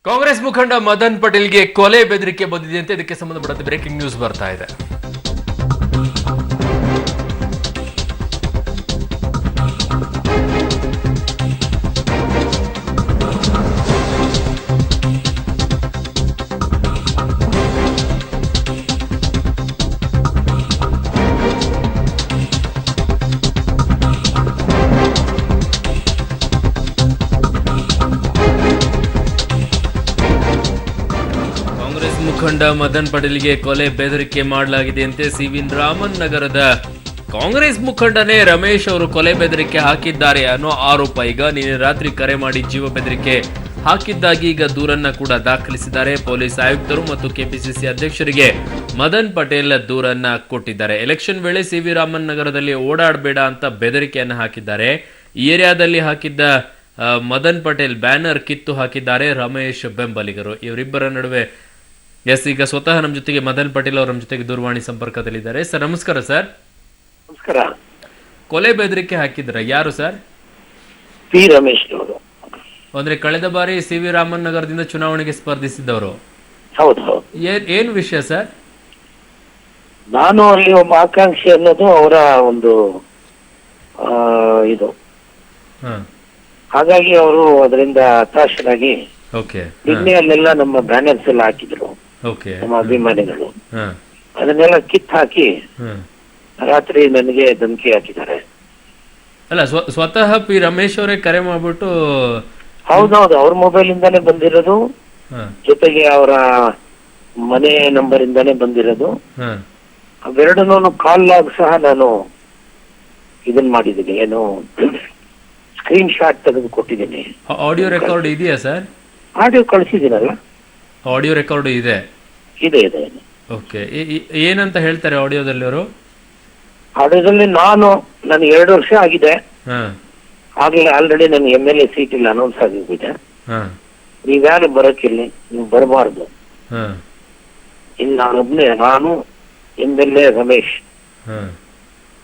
ಕಾಂಗ್ರೆಸ್ ಮುಖಂಡ ಮದನ್ ಪಟೇಲ್ಗೆ ಕೊಲೆ ಬೆದರಿಕೆ ಬಂದಿದೆಯಂತೆ. ಇದಕ್ಕೆ ಸಂಬಂಧಪಟ್ಟಂತೆ ಬ್ರೇಕಿಂಗ್ ನ್ಯೂಸ್ ಬರ್ತಾ ಇದೆ. ಕಾಂಗ್ರೆಸ್ ಮುಖಂಡ ಮದನ್ ಪಟೇಲ್ಗೆ ಕೊಲೆ ಬೆದರಿಕೆ ಮಾಡಲಾಗಿದೆಯಂತೆ. ಸಿವಿನ್ ರಾಮನ್ ನಗರದ ಕಾಂಗ್ರೆಸ್ ಮುಖಂಡನೇ ರಮೇಶ್ ಅವರು ಕೊಲೆ ಬೆದರಿಕೆ ಹಾಕಿದ್ದಾರೆ ಅನ್ನೋ ಆರೋಪ. ಈಗ ನಿನ್ನೆ ರಾತ್ರಿ ಕರೆ ಮಾಡಿ ಜೀವ ಬೆದರಿಕೆ ಹಾಕಿದ್ದಾಗಿ ಈಗ ದೂರನ್ನ ಕೂಡ ದಾಖಲಿಸಿದ್ದಾರೆ. ಪೊಲೀಸ್ ಆಯುಕ್ತರು ಮತ್ತು ಕೆಪಿಸಿಸಿ ಅಧ್ಯಕ್ಷರಿಗೆ ಮದನ್ ಪಟೇಲ್ ದೂರನ್ನ ಕೊಟ್ಟಿದ್ದಾರೆ. ಎಲೆಕ್ಷನ್ ವೇಳೆ ಸಿವಿ ರಾಮನ್ ನಗರದಲ್ಲಿ ಓಡಾಡಬೇಡ ಅಂತ ಬೆದರಿಕೆಯನ್ನು ಹಾಕಿದ್ದಾರೆ. ಈ ಏರಿಯಾದಲ್ಲಿ ಹಾಕಿದ್ದ ಮದನ್ ಪಟೇಲ್ ಬ್ಯಾನರ್ ಕಿತ್ತು ಹಾಕಿದ್ದಾರೆ ರಮೇಶ್ ಬೆಂಬಲಿಗರು. ಇವರಿಬ್ಬರ ನಡುವೆ ಈಗ ಸ್ವತಃ ನಮ್ಮ ಜೊತೆಗೆ ಮದನ್ ಪಟೇಲ್ ಅವರ ಜೊತೆಗೆ ದೂರವಾಣಿ ಸಂಪರ್ಕದಲ್ಲಿದ್ದಾರೆ. ಸರ್ ನಮಸ್ಕಾರ. ಸರ್ ನಮಸ್ಕಾರ. ಕೊಲೆ ಬೆದರಿಕೆ ಹಾಕಿದ್ರ ಯಾರು ಸರ್? ಪಿ ರಮೇಶ್ ಅವರು. ಅಂದ್ರೆ ಕಳೆದ ಬಾರಿ ಸಿ ವಿ ರಾಮನ್ ನಗರದಿಂದ ಚುನಾವಣೆಗೆ ಸ್ಪರ್ಧಿಸಿದ್ದವರು. ಹೌದು ಹೌದು. ಏನು ವಿಷಯ ಸರ್? ನಾನು ಅಲ್ಲಿ ಒಬ್ಬ ಆಕಾಂಕ್ಷಿ ಅನ್ನೋದು ಅವರ ಒಂದು ಇದು. ಹಾಗಾಗಿ ಅವರು ಅದರಿಂದ ಹತಾಶರಾಗಿ ನಿನ್ನೆ ಅಲ್ಲೆಲ್ಲ ನಮ್ಮ ಬ್ಯಾನರ್ಸ್ ಎಲ್ಲ ಹಾಕಿದ್ರು. ನಮ್ಮ ಅಭಿಮಾನಿಗಳು ಅದನ್ನೆಲ್ಲ ಕಿತ್ ಹಾಕಿ ರಾತ್ರಿ ನನಗೆ ಧಮಕಿ ಹಾಕಿದ್ದಾರೆ. ಅಲ್ಲ, ಸ್ವತಃ ಪಿ ರಮೇಶ್ ಅವರೇ ಕರೆ ಮಾಡ್ಬಿಟ್ಟು. ಹೌದೌದು, ಅವ್ರ ಮೊಬೈಲ್ ಇಂದಾನೆ ಬಂದಿರೋದು, ಜೊತೆಗೆ ಅವರ ಮನೆ ನಂಬರ್ ಇಂದಾನೆ ಬಂದಿರೋದು. ಅವೆರಡನ್ನೂ ಕಾಲ್ ಲಾಗ್ ಸಹ ನಾನು ಇದನ್ ಮಾಡಿದ್ದೀನಿ, ಏನು ಸ್ಕ್ರೀನ್ ಶಾಟ್ ತೆಗೆದು ಕೊಟ್ಟಿದ್ದೀನಿ. ಆಡಿಯೋ ರೆಕಾರ್ಡ್ ಇದೆಯಾ ಸರ್? ಆಡಿಯೋ ಕಳಿಸಿದ್ದೀನಲ್ಲ. ಆಡಿಯೋ ರೆಕಾರ್ಡ್ ಇದೆ? ಇದೆ ಇದೆ. ಓಕೆ, ಏನಂತ ಹೇಳ್ತಾರೆ ಆಡಿಯೋದಲ್ಲಿ ಅವರು? ಆಡಿಯೋದಲ್ಲಿ ನನಗೆ 2 ವರ್ಷ ಆಗಿದೆ, ಆಗ್ಲೇ ಆಲ್ರೆಡಿ ನನ್ MLA ಸೀಟ್ ಇಲ್ಲ ಅನೌನ್ಸ್ ಆಗಿದೆ. ನೀವ್ಯಾರು ಬರೋಕ್ಕಿಲ್ಲ, ನೀವು ಬರಬಾರ್ದು, ಇಲ್ಲಿ ನಾನೊಬ್ನೇ, ನಾನು MLA ರಮೇಶ್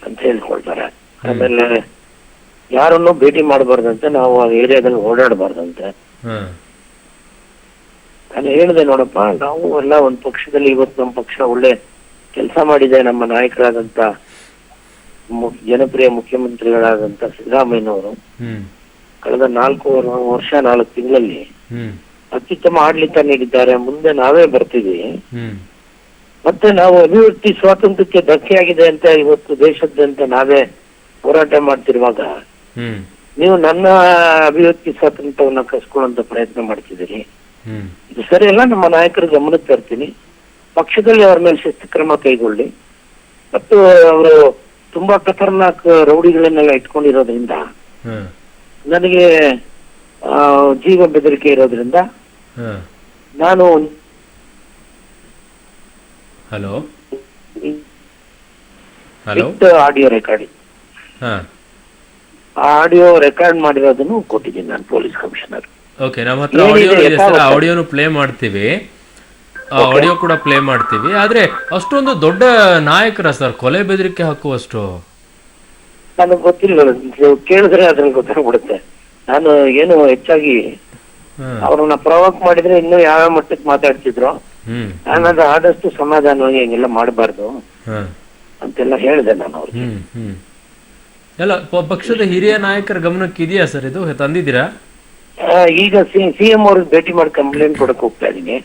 ಅಂತ ಹೇಳ್ಕೊಳ್ತಾರೆ. ಆಮೇಲೆ ಯಾರನ್ನು ಭೇಟಿ ಮಾಡಬಾರ್ದಂತೆ, ನಾವು ಆ ಏರಿಯಾದಲ್ಲಿ ಓಡಾಡಬಾರ್ದಂತೆ. ನಾನು ಹೇಳಿದೆ, ನೋಡಪ್ಪ, ನಾವು ಎಲ್ಲ ಒಂದ್ ಪಕ್ಷದಲ್ಲಿ, ಇವತ್ತು ನಮ್ಮ ಪಕ್ಷ ಒಳ್ಳೆ ಕೆಲಸ ಮಾಡಿದೆ. ನಮ್ಮ ನಾಯಕರಾದಂತ ಜನಪ್ರಿಯ ಮುಖ್ಯಮಂತ್ರಿಗಳಾದಂತ ಸಿದ್ದರಾಮಯ್ಯನವರು ಕಳೆದ 4 ವರ್ಷ 4 ತಿಂಗಳಲ್ಲಿ ಅತ್ಯುತ್ತಮ ಆಡಳಿತ ನೀಡಿದ್ದಾರೆ. ಮುಂದೆ ನಾವೇ ಬರ್ತಿದ್ದೀವಿ. ಮತ್ತೆ ನಾವು ಅಭಿವ್ಯಕ್ತಿ ಸ್ವಾತಂತ್ರ್ಯಕ್ಕೆ ಧಕ್ಕೆ ಆಗಿದೆ ಅಂತ ಇವತ್ತು ದೇಶಾದ್ಯಂತ ನಾವೇ ಹೋರಾಟ ಮಾಡ್ತಿರುವಾಗ ನೀವು ನನ್ನ ಅಭಿವ್ಯಕ್ತಿ ಸ್ವಾತಂತ್ರ್ಯವನ್ನ ಕಸ್ಕೊಳ್ಳುವಂತ ಪ್ರಯತ್ನ ಮಾಡ್ತಿದ್ದೀರಿ. ಇದು ಸರಿ ಅಲ್ಲ. ನಮ್ಮ ನಾಯಕರ ಗಮನಕ್ಕೆ ತರ್ತೀನಿ. ಪಕ್ಷದಲ್ಲಿ ಅವರ ಮೇಲೆ ಶಿಸ್ತು ಕ್ರಮ ಕೈಗೊಳ್ಳಿ. ಮತ್ತು ಅವರು ತುಂಬಾ ಖತರ್ನಾಕ್ ರೌಡಿಗಳನ್ನೆಲ್ಲ ಇಟ್ಕೊಂಡಿರೋದ್ರಿಂದ ನನಗೆ ಜೀವ ಬೆದರಿಕೆ ಇರೋದ್ರಿಂದ ನಾನು ಆಡಿಯೋ ರೆಕಾರ್ಡಿಂಗ್ ಆಡಿಯೋ ರೆಕಾರ್ಡ್ ಮಾಡಿರೋದನ್ನು ಕೊಟ್ಟಿದ್ದೀನಿ ನಾನು ಪೊಲೀಸ್ ಕಮಿಷನರ್. ಓಕೆ, ನಮ್ಮ ಹತ್ರ ಆಡಿಯೋ ಇದೆ ಸರ್, ಆಡಿಯೋನು ಪ್ಲೇ ಮಾಡ್ತೀವಿ, ಆಡಿಯೋ ಕೂಡ ಪ್ಲೇ ಮಾಡ್ತೀವಿ. ಆದ್ರೆ ಅಷ್ಟೊಂದು ದೊಡ್ಡ ನಾಯಕರ ಸರ್ ಕೊಲೆ ಬೆದರಿಕೆ ಹಾಕುವಷ್ಟು? ನನಗೆ ಗೊತ್ತಿಲ್ಲ, ಕೇಳಿದ್ರೆ ಅದ್ರಲ್ಲಿ ಗೊತ್ತಾಗ್ಬಿಡುತ್ತೆ. ನಾನು ಏನು ಹೆಚ್ಚಾಗಿ ಅವ್ರನ್ನ ಪ್ರವೋಕ್ ಮಾಡಿದ್ರೆ ಇನ್ನೂ ಯಾವ ಮಟ್ಟಕ್ಕೆ ಮಾತಾಡ್ತಿದ್ರು. ನಾನು ಅದು ಆದಷ್ಟು ಸಮಾಧಾನವಾಗಿ ಹಂಗೆಲ್ಲ ಮಾಡಬಾರ್ದು ಅಂತೆಲ್ಲ ಹೇಳಿದೆ ನಾನು ಅವ್ರಿಗೆ. ಎಲ್ಲ ಪಕ್ಷದ ಹಿರಿಯ ನಾಯಕರ ಗಮನಕ್ಕೆ ಇದೆಯಾ ಸರ್ ಇದು? ತಂದಿದ್ದೀರಾ? ಈಗ CM ಅವ್ರಿಗೆ ಭೇಟಿ ಮಾಡಿ ಕಂಪ್ಲೇಂಟ್ ಕೊಡಕ್ ಹೋಗ್ತಾ ಇದೀನಿ.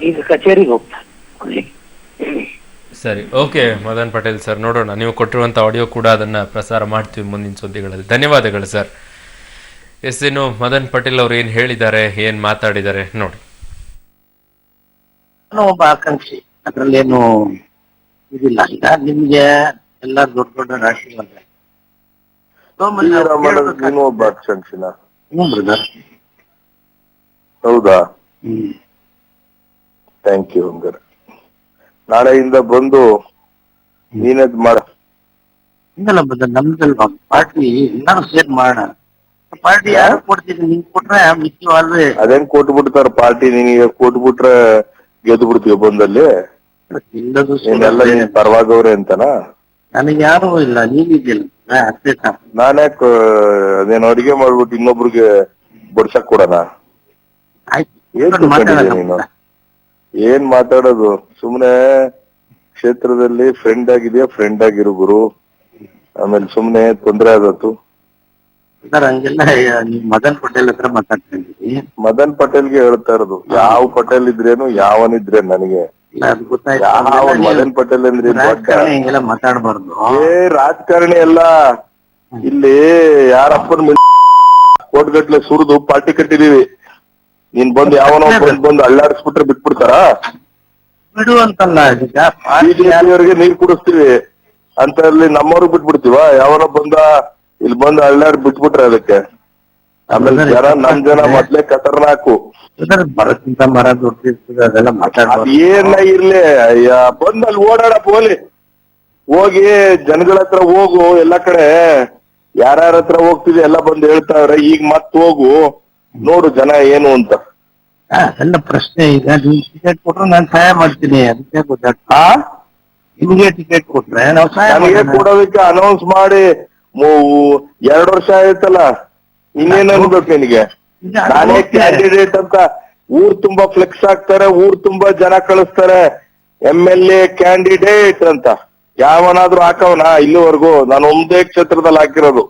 ಈಗ ಕಚೇರಿಗೆ ಹೋಗ್ತಾ. ಸರಿ, ಓಕೆ ಮದನ್ ಪಟೇಲ್ ಸರ್, ನೋಡೋಣ. ನೀವು ಕೊಟ್ಟಿರುವಂತ ಆಡಿಯೋ ಕೂಡ ಅದನ್ನ ಪ್ರಸಾರ ಮಾಡ್ತೀವಿ ಮುಂದಿನ ಸುದ್ದಿಗಳಲ್ಲಿ. ಧನ್ಯವಾದಗಳು ಸರ್. ಇನ್ನು ಮದನ್ ಪಟೇಲ್ ಅವ್ರು ಏನ್ ಹೇಳಿದ್ದಾರೆ, ಏನ್ ಮಾತಾಡಿದ್ದಾರೆ ನೋಡಿ. ನಾನು ಒಬ್ಬ ಆಕಾಂಕ್ಷಿ, ಅದ್ರಲ್ಲಿ ಏನು ಇದಿಲ್ಲ. ಈಗ ನಿಮ್ಗೆ ಎಲ್ಲ ದೊಡ್ಡ ದೊಡ್ಡ ರಾಷ್ಟ್ರೀಯ ಒಬ್ಬ ಆಕಾಂಕ್ಷಿನ? ಬ್ರದರ್. ಹೌದಾ? Thank you. ಹಂಗಾರೆ ನಾಳೆಯಿಂದ ಬಂದು ನೀನದ್ ಮಾಡ. ಹಿಂಗಲ್ಲ ಬ್ರದರ್, ನಮ್ದಲ್ವಾ ಪಾರ್ಟಿ, ಎಲ್ಲಾರು ಸೇರ್ ಮಾಡೋಣ. ಪಾರ್ಟಿ ಯಾರು ಕೊಡ್ತೀರಿ? ನಿಂಗೆ ಕೊಟ್ರೆ ಮಿಕ್ಕವಾದ್ರೆ ಅದೇನ್ ಕೊಟ್ಬಿಡ್ತಾರ ಪಾರ್ಟಿ. ನಿನಗೆ ಕೊಟ್ಬಿಟ್ರೆ ಗೆದ್ದು ಬಿಡ್ತೀವಿ ಬಂದಲ್ಲಿ. ಎಲ್ಲ ಪರವಾಗವ್ರೆ ಅಂತನ? ನನಗೆ ಯಾರು ಇಲ್ಲ, ನೀನಿದ್ದಿಲ್ಲ. ನಾನ್ಯಾಕ ಅದೇನು ಅಡಿಗೆ ಮಾಡ್ಬಿಟ್ಟು ಇನ್ನೊಬ್ರಿಗೆ ಬಡ್ಸಕ್ ಕೊಡೋಣ? ಆಯ್ತು, ಏನ್ ತಿಳ್ಕೊಂಡಿದ್ಯಾ ನೀನು? ಏನ್ ಮಾತಾಡೋದು? ಸುಮ್ನೆ ಕ್ಷೇತ್ರದಲ್ಲಿ ಫ್ರೆಂಡ್ ಆಗಿದ್ಯಾ, ಫ್ರೆಂಡ್ ಆಗಿರು ಗುರು. ಆಮೇಲೆ ಸುಮ್ನೆ ತೊಂದ್ರೆ ಆಗತ್ತು. ಸರ್ ಹಂಗೆಲ್ಲ ನೀವು ಮದನ್ ಪಟೇಲ್ ಹತ್ರ ಮಾತಾಡ್ತಾ ಇದ್ದೀರಿ. ಮದನ್ ಪಟೇಲ್ಗೆ ಹೇಳ್ತಾ ಇರೋದು. ಯಾವ ಪಟೇಲ್ ಇದ್ರೇನು ಯಾವನಿದ್ರೆ ನನಗೆ ಇಲ್ಲ, ಅದು ಗೊತ್ತಾಯ್ತು. ಯಾವ ಮದನ್ ಪಟೇಲ್ ಅಂದ್ರೆ ರಾಜಕಾರಣಿ ಹಿಂಗೆಲ್ಲ ಮಾತಾಡ್ಬಾರ್ದು. ರಾಜಕಾರಣಿ ಎಲ್ಲ. ಇಲ್ಲಿ ಯಾರಪ್ಪನ ಕೋಟ್ಗಟ್ಲೆ ಸುರಿದು ಪಾರ್ಟಿ ಕಟ್ಟಿದೀವಿ. ನೀನ್ ಬಂದು ಯಾವನೋ ಬಂದು ಅಳ್ಳಾಡಿಸ್ಬಿಟ್ರೆ ಬಿಟ್ಬಿಡ್ತಾರ? ಬಿಡು ಅಂತಲ್ಲ, ಬಿಜೆಪಿಯವರಿಗೆ ನೀರ್ ಕುಡಿಸ್ತೀವಿ ಅಂತ ಅಲ್ಲಿ ನಮ್ಮವ್ರಿಗೆ ಬಿಟ್ಬಿಡ್ತೀವ? ಯಾವನೋ ಬಂದ ಇಲ್ಲಿ ಬಂದು ಅಳ್ಳಾಡ್ ಬಿಟ್ಬಿಟ್ರೆ ಅದಕ್ಕೆ ಆಮೇಲೆ ಜನ ನಮ್ ಜನ ಮೊದ್ಲೇ ಖತರ್ನಾಕು. ಬರಕ್ಕಿಂತ ಮರ ದೊಡ್ಡಿರ್ತದೆ, ಅದೆಲ್ಲ ಮಾತಾಡ್ಬಾರ್ದು. ಏನ ಇರ್ಲಿ, ಅಯ್ಯ ಬಂದ್ ಅಲ್ಲಿ ಓಡಾಡಪ್ಪ, ಹೋಗಿ ಜನಗಳ ಹತ್ರ ಹೋಗು. ಎಲ್ಲಾ ಕಡೆ ಯಾರ್ಯಾರ ಹತ್ರ ಹೋಗ್ತಿದೆ ಎಲ್ಲ ಬಂದು ಹೇಳ್ತಾವ್ರೆ. ಈಗ ಮತ್ ಹೋಗು, ನೋಡು ಜನ ಏನು ಅಂತ. ಅದೆಲ್ಲ ಪ್ರಶ್ನೆ ಇದೆ. ನೀವು ಟಿಕೆಟ್ ಕೊಟ್ರೆ ನಾನು ಸಹಾಯ ಮಾಡ್ತೀನಿ, ಅದಕ್ಕೆ ಗೊತ್ತಾಗ್ತಾ. ನಿಮ್ಗೆ ಟಿಕೆಟ್ ಕೊಟ್ರೆ ನಾವು ಸಹಾಯ ನನಗೆ ಕೊಡೋದಕ್ಕೆ ಅನೌನ್ಸ್ ಮಾಡಿ 2 ವರ್ಷ ಆಯ್ತಲ್ಲ, ಇನ್ನೇನ್ ಅನ್ಬೇಕು ನಿನಗೆ? ನಾನೇ ಕ್ಯಾಂಡಿಡೇಟ್ ಅಂತ ಊರ್ ತುಂಬಾ ಫ್ಲೆಕ್ಸ್ ಹಾಕ್ತಾರೆ, ಊರ್ ತುಂಬಾ ಜನ ಕಳಿಸ್ತಾರೆ. MLA ಕ್ಯಾಂಡಿಡೇಟ್ ಅಂತ ಯಾವನಾದ್ರೂ ಹಾಕವನ? ಇಲ್ಲಿವರೆಗೂ ನಾನು ಒಂದೇ ಕ್ಷೇತ್ರದಲ್ಲಿ ಹಾಕಿರೋದು.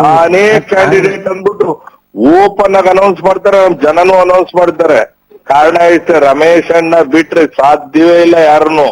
ನಾನೇ ಕ್ಯಾಂಡಿಡೇಟ್ ಅಂದ್ಬಿಟ್ಟು ಓಪನ್ ಆಗಿ ಅನೌನ್ಸ್ ಮಾಡ್ತಾರೆ, ನಮ್ ಜನನು ಅನೌನ್ಸ್ ಮಾಡ್ತಾರೆ. ಕಾರಣ ಇಷ್ಟೇ, ರಮೇಶ್ ಅಣ್ಣ ಬಿಟ್ರೆ ಸಾಧ್ಯವೇ ಇಲ್ಲ ಯಾರನ್ನು.